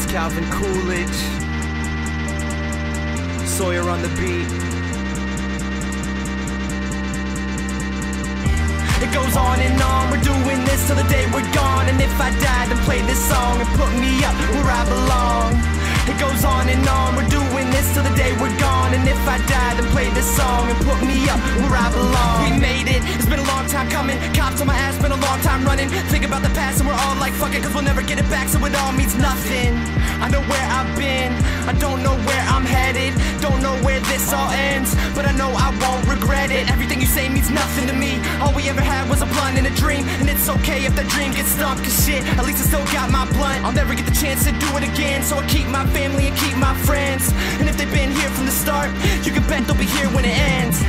It's Calvin Coolidge, Sawyer on the beat. It goes on and on, we're doing this till the day we're gone. And if I die, then play this song and put me up where I belong. It goes on and on, we're doing this till the day we're gone. And if I die, then play this song and put me up where I belong. We made it, it's been a long time coming. Cops on my ass, been a long time running. Think about the past and we're all like, fuck it, cause we'll never get it back, so it all means nothing. I know where I've been, I don't know where I'm headed. Don't know where this all ends, but I know I won't regret it. Everything you say means nothing to me. All we ever had was a blunt and a dream. And it's okay if that dream gets stumped, cause shit, at least I still got my blunt. I'll never get the chance to do it again, so I keep my family and keep my friends. And if they've been here from the start, you can bet they'll be here when it ends.